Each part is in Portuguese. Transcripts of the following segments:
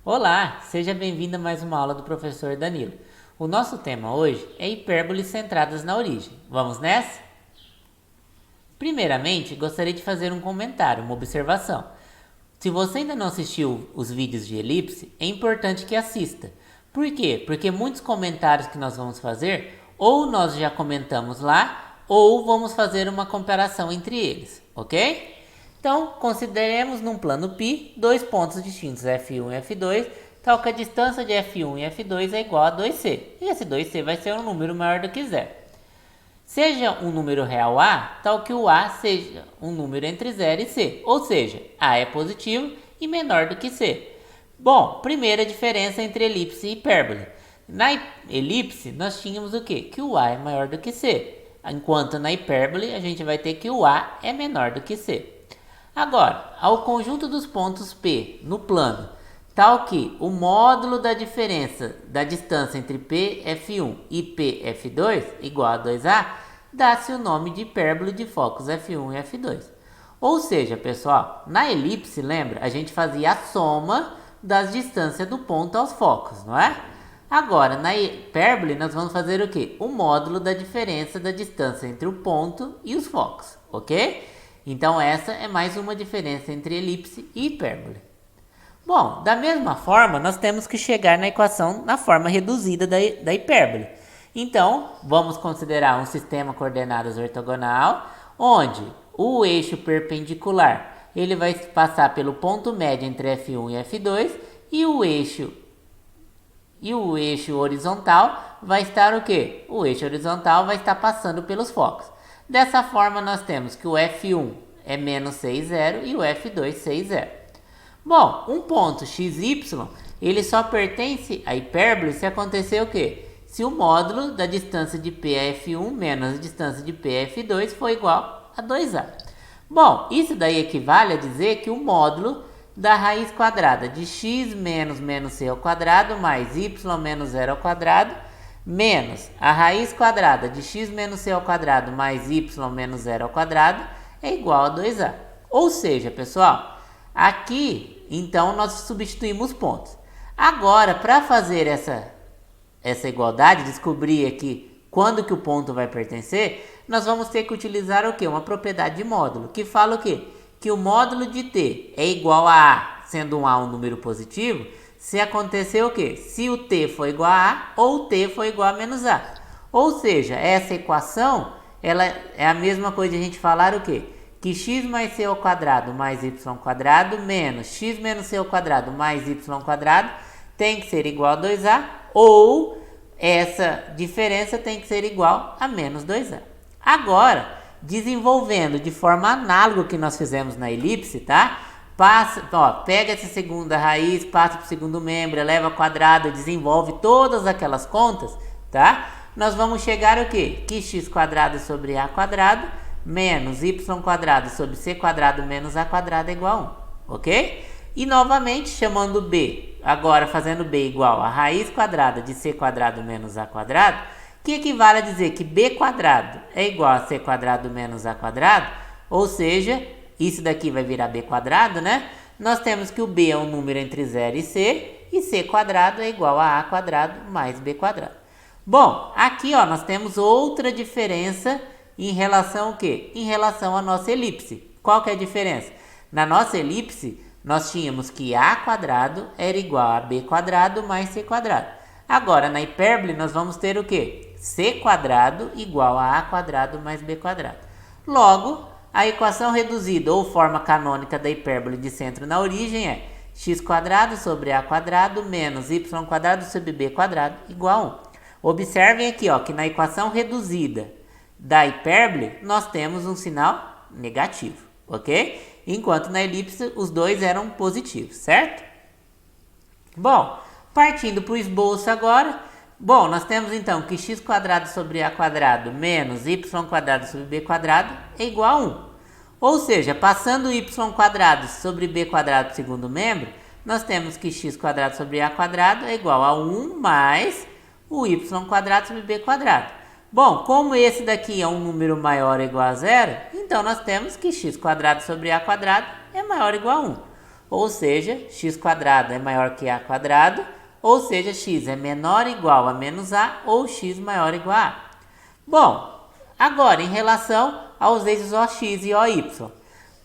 Olá, seja bem-vindo a mais uma aula do professor Danilo. O nosso tema hoje é hipérboles centradas na origem. Vamos nessa? Primeiramente, gostaria de fazer um comentário, uma observação. Se você ainda não assistiu os vídeos de elipse, é importante que assista. Por quê? Porque muitos comentários que nós vamos fazer, ou nós já comentamos lá, ou vamos fazer uma comparação entre eles, ok? Então, consideremos num plano π dois pontos distintos f1 e f2, tal que a distância de f1 e f2 é igual a 2c. E esse 2c vai ser um número maior do que zero. Seja um número real A, tal que o A seja um número entre 0 e C, ou seja, A é positivo e menor do que C. Bom, primeira diferença entre elipse e hipérbole. Na elipse, nós tínhamos o quê? Que o A é maior do que C, enquanto na hipérbole a gente vai ter que o A é menor do que C. Agora, ao conjunto dos pontos P no plano, tal que o módulo da diferença da distância entre PF1 e PF2 igual a 2A, dá-se o nome de hipérbole de focos F1 e F2. Ou seja, pessoal, na elipse, lembra, a gente fazia a soma das distâncias do ponto aos focos, não é? Agora, na hipérbole, nós vamos fazer o quê? O módulo da diferença da distância entre o ponto e os focos, ok? Então, essa é mais uma diferença entre elipse e hipérbole. Bom, da mesma forma, nós temos que chegar na equação na forma reduzida da hipérbole. Então, vamos considerar um sistema coordenadas ortogonal, onde o eixo perpendicular ele vai passar pelo ponto médio entre F1 e F2, e o eixo horizontal vai estar o quê? O eixo horizontal vai estar passando pelos focos. Dessa forma, nós temos que o F1 é menos 6, 0 e o F2, 6, 0. Bom, um ponto xy, ele só pertence à hipérbole se acontecer o quê? Se o módulo da distância de PF1 menos a distância de PF2 for igual a 2A. Bom, isso daí equivale a dizer que o módulo da raiz quadrada de x menos c ao quadrado mais y menos 0 ao quadrado menos a raiz quadrada de x menos c ao quadrado mais y menos 0 ao quadrado é igual a 2A. Ou seja, pessoal, aqui, então, nós substituímos pontos. Agora, para fazer essa igualdade, descobrir aqui quando que o ponto vai pertencer, nós vamos ter que utilizar o quê? Uma propriedade de módulo, que fala o quê? Que o módulo de t é igual a A, sendo um A um número positivo, se acontecer o quê? Se o t for igual a A ou o t for igual a menos A. Ou seja, essa equação, ela é a mesma coisa de a gente falar o quê? Que x mais c ao quadrado mais y quadrado menos x menos c ao quadrado mais y quadrado tem que ser igual a 2A, ou essa diferença tem que ser igual a menos 2A. Agora, desenvolvendo de forma análoga o que nós fizemos na elipse, tá? Pega essa segunda raiz, passa para o segundo membro, eleva ao quadrado, desenvolve todas aquelas contas, tá? Nós vamos chegar o quê? Que x quadrado sobre a quadrado menos y quadrado sobre c quadrado menos a quadrado é igual a 1, ok? E novamente, chamando b, agora fazendo b igual a raiz quadrada de c quadrado menos a quadrado, que equivale a dizer que b quadrado é igual a c quadrado menos a quadrado, ou seja, isso daqui vai virar b quadrado, né? Nós temos que o b é um número entre 0 e c quadrado é igual a quadrado mais b quadrado. Bom, aqui ó, nós temos outra diferença em relação ao quê? Em relação à nossa elipse. Qual que é a diferença? Na nossa elipse, nós tínhamos que a quadrado era igual a b quadrado mais c quadrado. Agora, na hipérbole, nós vamos ter o quê? C quadrado igual a quadrado mais b quadrado. Logo, a equação reduzida ou forma canônica da hipérbole de centro na origem é x quadrado sobre a quadrado menos y quadrado sobre b quadrado igual a 1. Observem aqui ó, que na equação reduzida da hipérbole, nós temos um sinal negativo, ok? Enquanto na elipse, os dois eram positivos, certo? Bom, partindo para o esboço agora, bom, nós temos então que x quadrado sobre a quadrado menos y quadrado sobre b quadrado é igual a 1. Ou seja, passando y quadrado sobre b quadrado para o segundo membro, nós temos que x quadrado sobre a quadrado é igual a 1 mais o y quadrado sobre b quadrado. Bom, como esse daqui é um número maior ou igual a 0, então nós temos que x quadrado sobre a quadrado é maior ou igual a 1. ou seja, x quadrado é maior que a quadrado, ou seja, x é menor ou igual a menos a, ou x maior ou igual a. Bom, agora em relação aos eixos OX e OY.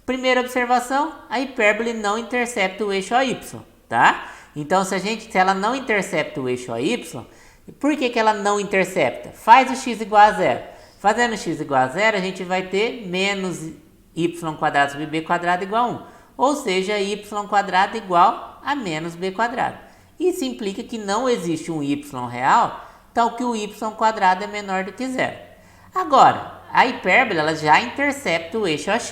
Primeira observação, a hipérbole não intercepta o eixo OY, tá? Então, se ela não intercepta o eixo OY, por que ela não intercepta? Faz o x igual a zero. Fazendo x igual a zero, a gente vai ter menos y quadrado sobre b quadrado igual a 1. Ou seja, y quadrado igual a menos b quadrado. Isso implica que não existe um y real, tal que o y quadrado é menor do que zero. Agora, a hipérbole ela já intercepta o eixo AX.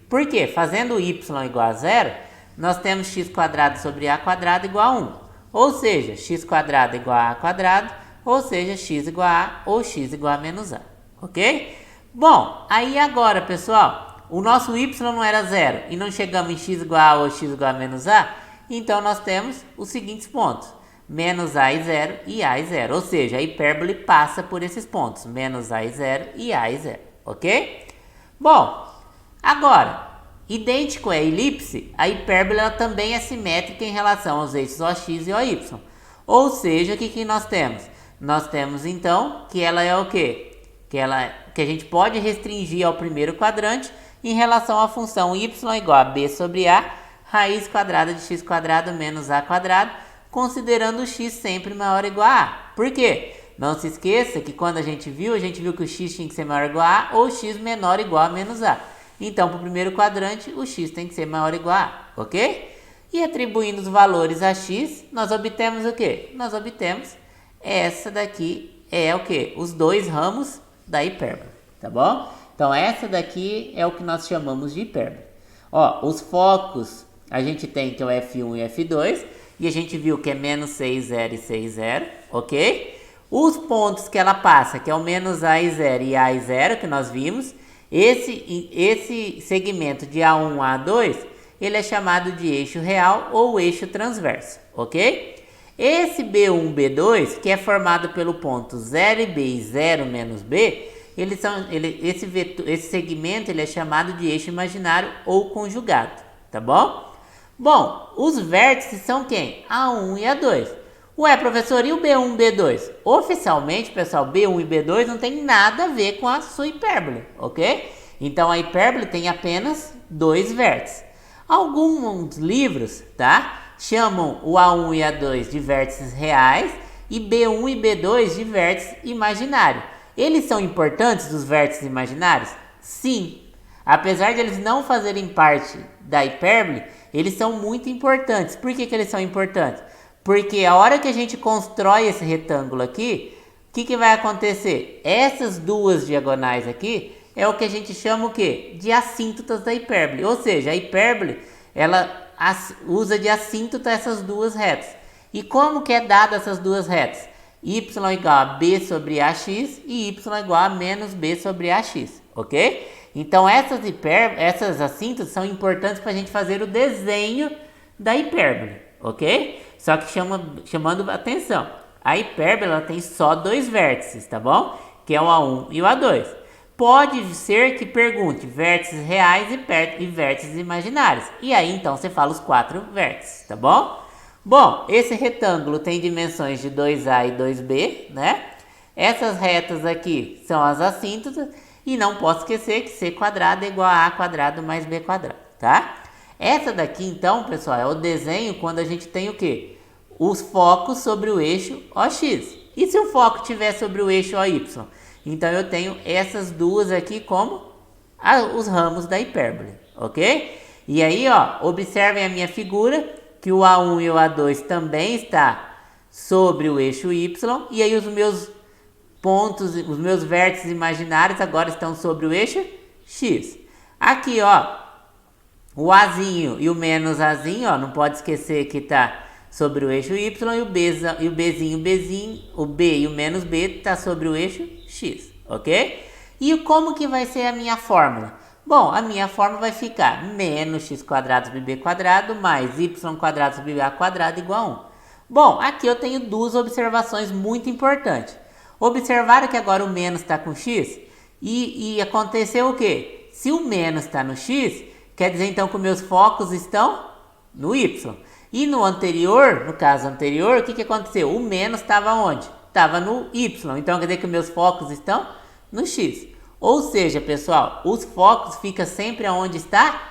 Por quê? Fazendo y igual a zero, nós temos x quadrado sobre a quadrado igual a 1. Ou seja, x quadrado igual a quadrado, ou seja, x igual a ou x igual a menos a. Ok? Bom, aí agora, pessoal, o nosso y não era zero e não chegamos em x igual a ou x igual a menos a, então nós temos os seguintes pontos. Menos a e zero e a e zero. Ou seja, a hipérbole passa por esses pontos. Menos a e zero e a e zero. Ok? Bom, agora, idêntico à elipse, a hipérbole ela também é simétrica em relação aos eixos OX e OY. Ou seja, o que nós temos? Nós temos, então, que ela é o quê? Que a gente pode restringir ao primeiro quadrante em relação à função y igual a b sobre a, raiz quadrada de x quadrado menos a quadrado, considerando o x sempre maior ou igual a a. Por quê? Não se esqueça que quando a gente viu que o x tinha que ser maior ou igual a a, ou x menor ou igual a menos a. Então, para o primeiro quadrante, o x tem que ser maior ou igual a a, ok? E atribuindo os valores a x, nós obtemos o quê? Nós obtemos essa daqui é o quê? Os dois ramos da hipérbole, tá bom? Então, essa daqui é o que nós chamamos de hipérbole. Ó, os focos a gente tem que é o F1 e F2, e a gente viu que é menos 6, 0 e 6, 0, ok? Os pontos que ela passa, que é o menos A e 0 e A e 0, que nós vimos, esse segmento de A1 a A2, ele é chamado de eixo real ou eixo transverso, ok? Esse B1, B2, que é formado pelo ponto 0 e B e 0 menos B, esse segmento ele é chamado de eixo imaginário ou conjugado, tá bom? Bom, os vértices são quem? A1 e A2. Ué, professor, e o B1 e B2? Oficialmente, pessoal, B1 e B2 não tem nada a ver com a sua hipérbole, ok? Então, a hipérbole tem apenas dois vértices. Alguns livros, tá? Chamam o A1 e A2 de vértices reais e B1 e B2 de vértice imaginário. Eles são importantes, os vértices imaginários? Sim. Apesar de eles não fazerem parte da hipérbole, eles são muito importantes. Por que eles são importantes? Porque a hora que a gente constrói esse retângulo aqui, o que vai acontecer? Essas duas diagonais aqui é o que a gente chama o quê? De assíntotas da hipérbole. Ou seja, a hipérbole ela usa de assíntota essas duas retas. E como que é dada essas duas retas? Y igual a b sobre ax e y igual a menos b sobre ax, ok? Então essas assíntotas são importantes para a gente fazer o desenho da hipérbole, ok? Só que chamando atenção, a hipérbole ela tem só dois vértices, tá bom? Que é o A1 e o A2. Pode ser que pergunte vértices reais e vértices imaginários. E aí então você fala os quatro vértices, tá bom? Bom, esse retângulo tem dimensões de 2A e 2B, né? Essas retas aqui são as assíntotas. E não posso esquecer que c quadrado é igual a a quadrado mais b quadrado, tá? Essa daqui, então, pessoal, é o desenho quando a gente tem o quê? Os focos sobre o eixo OX. E se o foco estiver sobre o eixo OY? Então, eu tenho essas duas aqui como os ramos da hipérbole, ok? E aí, ó, observem a minha figura, que o A1 e o A2 também está sobre o eixo Y. E aí, os meus pontos, os meus vértices imaginários agora estão sobre o eixo X. Aqui, ó, o Azinho e o menos Azinho, ó, não pode esquecer que está sobre o eixo Y e o Bzinho, o B e o menos B está sobre o eixo X, ok? E como que vai ser a minha fórmula? Bom, a minha fórmula vai ficar menos x quadrado sobre b quadrado mais y quadrado sobre a quadrado igual a 1. Bom, aqui eu tenho duas observações muito importantes. Observaram que agora o menos está com x e aconteceu o quê? Se o menos está no x, quer dizer então que os meus focos estão No y. E no anterior, no caso anterior, o que aconteceu? O menos estava onde? Estava no y. Então quer dizer que meus focos estão no x. Ou seja, pessoal, os focos ficam sempre onde está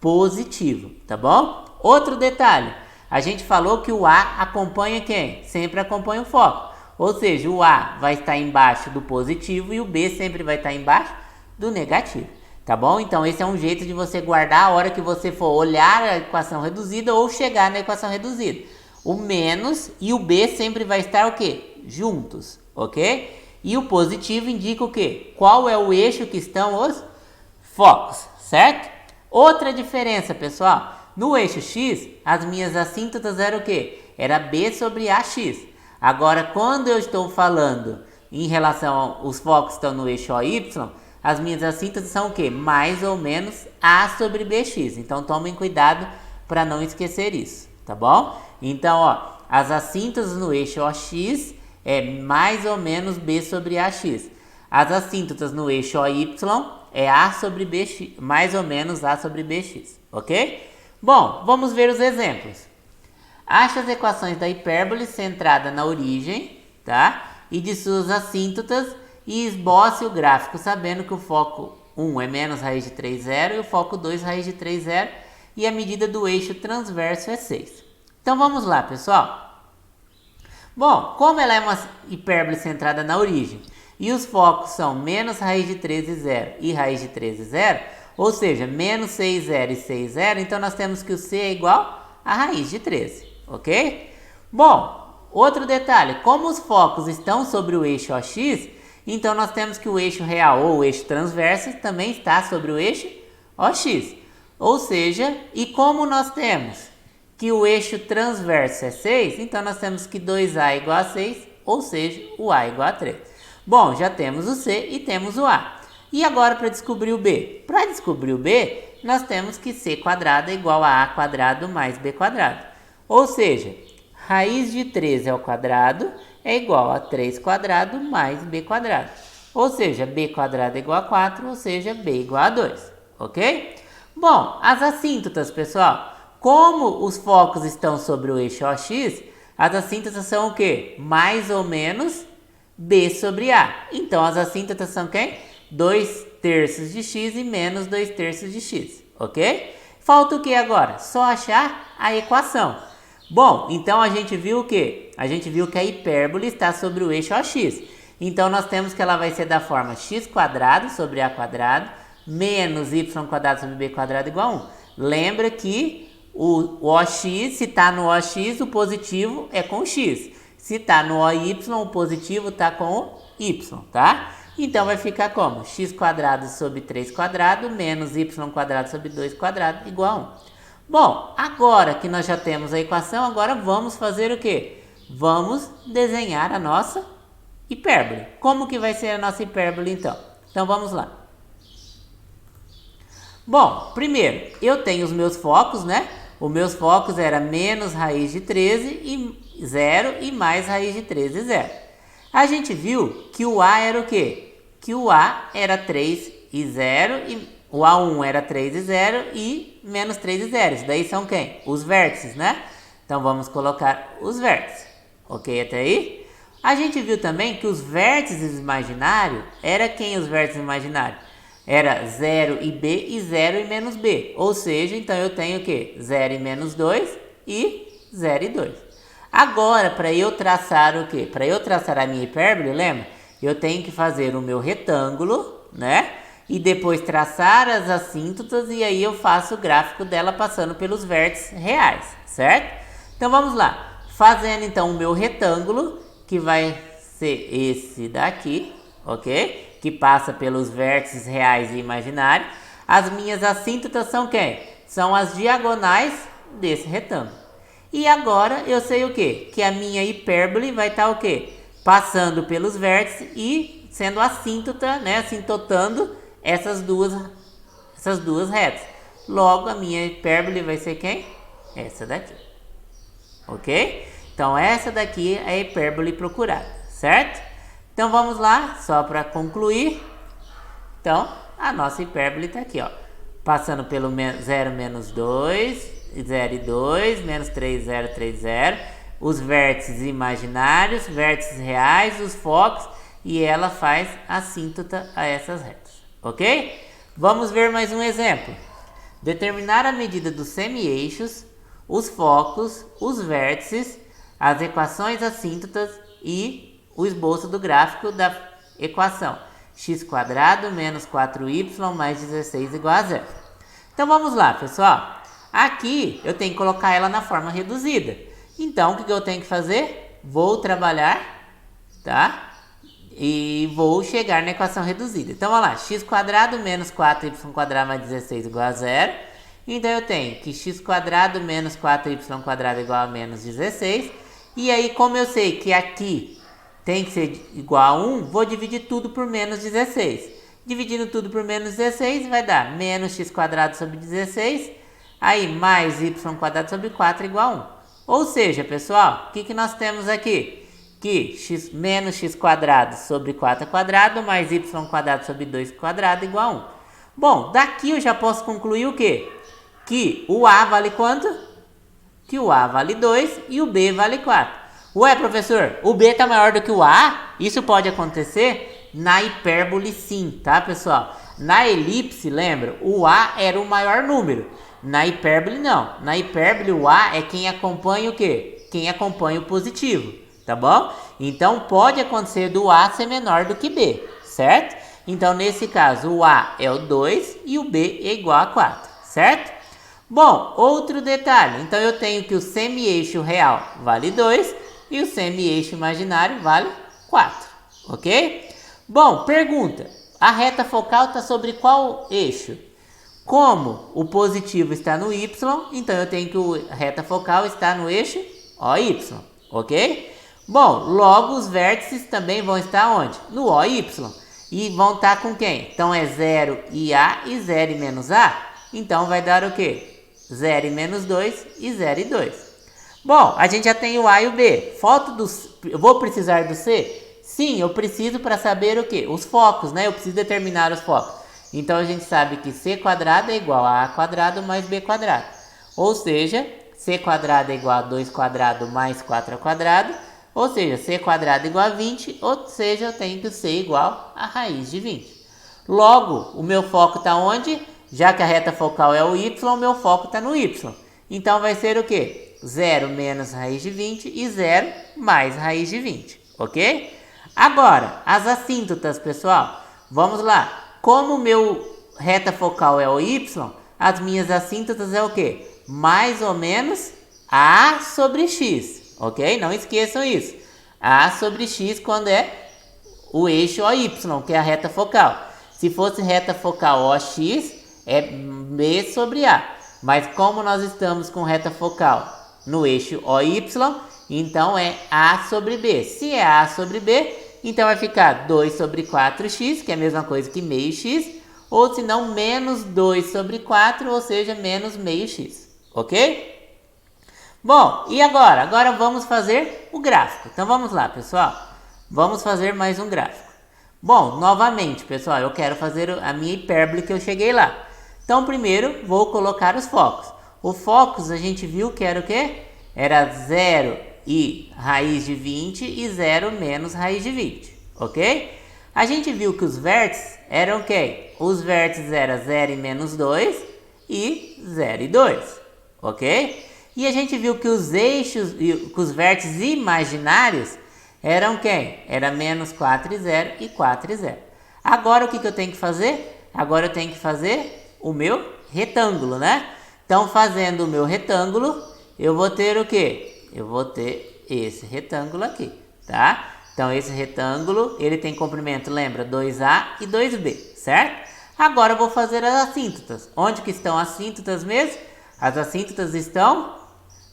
positivo, tá bom? Outro detalhe, a gente falou que o A acompanha quem? Sempre acompanha o foco. Ou seja, o A vai estar embaixo do positivo e o B sempre vai estar embaixo do negativo. Tá bom? Então esse é um jeito de você guardar a hora que você for olhar a equação reduzida ou chegar na equação reduzida. O menos e o B sempre vai estar o quê? Juntos, ok? E o positivo indica o quê? Qual é o eixo que estão os focos, certo? Outra diferença, pessoal. No eixo X, as minhas assíntotas eram o quê? Era B sobre AX. Agora, quando eu estou falando em relação aos focos que estão no eixo OY, as minhas assíntotas são o quê? Mais ou menos A sobre BX. Então, tomem cuidado para não esquecer isso, tá bom? Então, ó, as assíntotas no eixo OX é mais ou menos B sobre AX. As assíntotas no eixo OY é A sobre BX, mais ou menos A sobre BX, ok? Bom, vamos ver os exemplos. Ache as equações da hipérbole centrada na origem, tá? E de suas assíntotas e esboce o gráfico, sabendo que o foco 1 é menos raiz de 3, 0 e o foco 2 raiz de 3, 0 e a medida do eixo transverso é 6. Então vamos lá, pessoal. Bom, como ela é uma hipérbole centrada na origem e os focos são menos raiz de 13, 0 e raiz de 13, 0, ou seja, menos 6, 0 e 6, 0, então nós temos que o C é igual a raiz de 13, ok? Bom, outro detalhe, como os focos estão sobre o eixo OX, então nós temos que o eixo real ou o eixo transverso também está sobre o eixo OX. Ou seja, e como nós temos que o eixo transverso é 6, então nós temos que 2A é igual a 6, ou seja, o A é igual a 3. Bom, já temos o C e temos o A. E agora para descobrir o B? Para descobrir o B, nós temos que C quadrado é igual a A quadrado mais B quadrado. Ou seja, raiz de 13 ao quadrado é igual a 3 quadrado mais B quadrado. Ou seja, B quadrado é igual a 4, ou seja, B igual a 2. Ok? Bom, as assíntotas, pessoal. Como os focos estão sobre o eixo OX, as assíntotas são o quê? Mais ou menos B sobre A. Então, as assíntotas são quem? 2 terços de x e menos 2 terços de x. Ok? Falta o que agora? Só achar a equação. Bom, então a gente viu o quê? A gente viu que a hipérbole está sobre o eixo OX. Então, nós temos que ela vai ser da forma x quadrado sobre a quadrado menos y quadrado sobre b quadrado igual a 1. Lembra que o OX, se está no OX, o positivo é com o x. Se está no OY, o positivo está com o y, tá? Então, vai ficar como? X quadrado sobre 3 quadrado menos y quadrado sobre 2 quadrado igual a 1. Bom, agora que nós já temos a equação, agora vamos fazer o quê? Vamos desenhar a nossa hipérbole. Como que vai ser a nossa hipérbole, então? Então, vamos lá. Bom, primeiro, eu tenho os meus focos, né? Os meus focos era menos raiz de 13 e 0 e mais raiz de 13, 0. A gente viu que o A era o quê? Que o A era 3 e 0 e o A1 era 3 e 0 e menos 3 e 0. Isso daí são quem? Os vértices, né? Então, vamos colocar os vértices. Ok até aí? A gente viu também que os vértices imaginários, era quem os vértices imaginários? Era 0 e B e 0 e menos B. Ou seja, então eu tenho o quê? 0 e menos 2 e 0 e 2. Agora, para eu traçar o quê? Para eu traçar a minha hipérbole, lembra? Eu tenho que fazer o meu retângulo, né? E depois traçar as assíntotas e aí eu faço o gráfico dela passando pelos vértices reais, certo? Então vamos lá. Fazendo então o meu retângulo, que vai ser esse daqui, ok? Que passa pelos vértices reais e imaginários. As minhas assíntotas são quem? São as diagonais desse retângulo. E agora eu sei o quê? Que a minha hipérbole vai estar o quê? Passando pelos vértices e sendo assíntota, né? Assintotando essas duas retas. Logo, a minha hipérbole vai ser quem? Essa daqui. Ok? Então, essa daqui é a hipérbole procurada, certo? Então, vamos lá, só para concluir. Então, a nossa hipérbole está aqui, ó. Passando pelo 0 menos 2, 0 e 2, menos 3, 0, 3, 0. Os vértices imaginários, vértices reais, os focos, e ela faz assíntota a essas retas, ok? Vamos ver mais um exemplo. Determinar a medida dos semi-eixos, os focos, os vértices, as equações assíntotas e o esboço do gráfico da equação x² menos 4y mais 16 igual a 0. Então vamos lá, pessoal. Aqui eu tenho que colocar ela na forma reduzida. Então o que eu tenho que fazer? Vou trabalhar, tá? E vou chegar na equação reduzida. Então vamos lá, x² menos 4y² mais 16 igual a 0. Então eu tenho que x² menos 4y² igual a menos 16. E aí, como eu sei que aqui tem que ser igual a 1, vou dividir tudo por menos 16. Dividindo tudo por menos 16 vai dar menos x² sobre 16, aí mais y² sobre 4 igual a 1. Ou seja, pessoal, o que nós temos aqui? Que menos x² sobre 4² mais y² sobre 2² igual a 1. Bom, daqui eu já posso concluir o quê? Que o A vale quanto? Que o A vale 2 e o B vale 4. Ué, professor, o B está maior do que o A? Isso pode acontecer na hipérbole sim, tá, pessoal? Na elipse, lembra? O A era o maior número. Na hipérbole, não. Na hipérbole, o A é quem acompanha o quê? Quem acompanha o positivo, tá bom? Então, pode acontecer do A ser menor do que B, certo? Então, nesse caso, o A é o 2 e o B é igual a 4, certo? Bom, outro detalhe. Então, eu tenho que o semi-eixo real vale 2 e o semi-eixo imaginário vale 4, ok? Bom, pergunta. A reta focal está sobre qual eixo? Como o positivo está no Y, então eu tenho que a reta focal está no eixo OY, ok? Bom, logo os vértices também vão estar onde? No OY. E vão estar com quem? Então é 0 e A e 0 e menos A. Então vai dar o quê? 0 e menos 2 e 0 e 2. Bom, a gente já tem o A e o B. Eu vou precisar do C? Sim, eu preciso para saber o quê? Os focos, né? Eu preciso determinar os focos. Então a gente sabe que C² é igual a A² mais B². Ou seja, C² é igual a 2² mais 4². Ou seja, C² igual a 20. Ou seja, eu tenho que o C igual a raiz de 20. Logo, o meu foco está onde? Já que a reta focal é o Y, o meu foco está no Y. Então vai ser o quê? 0 menos raiz de 20 e 0 mais raiz de 20, ok? Agora, as assíntotas, pessoal. Vamos lá. Como o meu reta focal é o Y, as minhas assíntotas é o quê? Mais ou menos A sobre X, ok? Não esqueçam isso. A sobre X quando é o eixo OY, que é a reta focal. Se fosse reta focal OX, é B sobre A. Mas como nós estamos com reta focal no eixo OY, então é A sobre B. Se é A sobre B, então vai ficar 2 sobre 4x, que é a mesma coisa que meio x, ou se não, menos 2 sobre 4, ou seja, menos meio x, ok? Bom, e agora? Agora vamos fazer o gráfico. Então vamos lá, pessoal. Vamos fazer mais um gráfico. Bom, novamente, pessoal, eu quero fazer a minha hipérbole que eu cheguei lá. Então primeiro vou colocar os focos. O focos a gente viu que era o quê? Era 0 e raiz de 20 e 0 menos raiz de 20, ok? A gente viu que os vértices eram o quê? Os vértices eram 0 e menos 2 e 0 e 2, ok? E a gente viu que os eixos, que os vértices imaginários eram quem? Era menos 4 e 0 e 4 e 0. Agora o que eu tenho que fazer? Agora eu tenho que fazer o meu retângulo, né? Então, fazendo o meu retângulo, eu vou ter o quê? Eu vou ter esse retângulo aqui, tá? Então, esse retângulo, ele tem comprimento, lembra? 2A e 2B, certo? Agora, eu vou fazer as assíntotas. Onde que estão as assíntotas mesmo? As assíntotas estão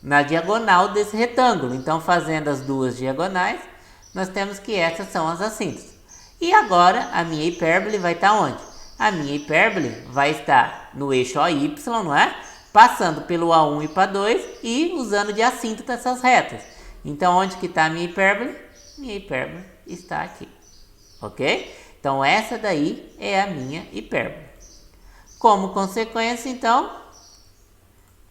na diagonal desse retângulo. Então, fazendo as duas diagonais, nós temos que essas são as assíntotas. E agora, a minha hipérbole vai estar onde? A minha hipérbole vai estar no eixo OY, não é? Passando pelo A1 e para 2 e usando de assíntota essas retas. Então, onde que está a minha hipérbole? Minha hipérbole está aqui, ok? Então, essa daí é a minha hipérbole. Como consequência, então,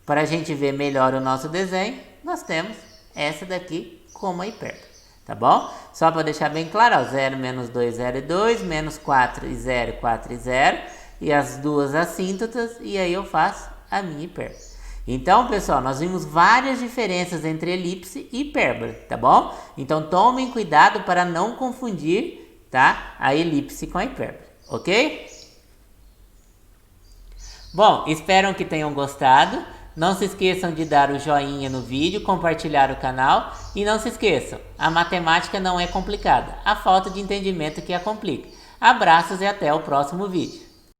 Para a gente ver melhor o nosso desenho, nós temos essa daqui como a hipérbole, tá bom? Só para deixar bem claro, ó, 0 menos 2, 0 e 2, menos 4 e 0, 4 e 0, e as duas assíntotas, e aí eu faço a minha hipérbole. Então, pessoal, nós vimos várias diferenças entre elipse e hipérbole, tá bom? Então, tomem cuidado para não confundir, tá, a elipse com a hipérbole, ok? Bom, espero que tenham gostado. Não se esqueçam de dar o joinha no vídeo, compartilhar o canal e não se esqueçam, a matemática não é complicada, a falta de entendimento que a complica. Abraços e até o próximo vídeo.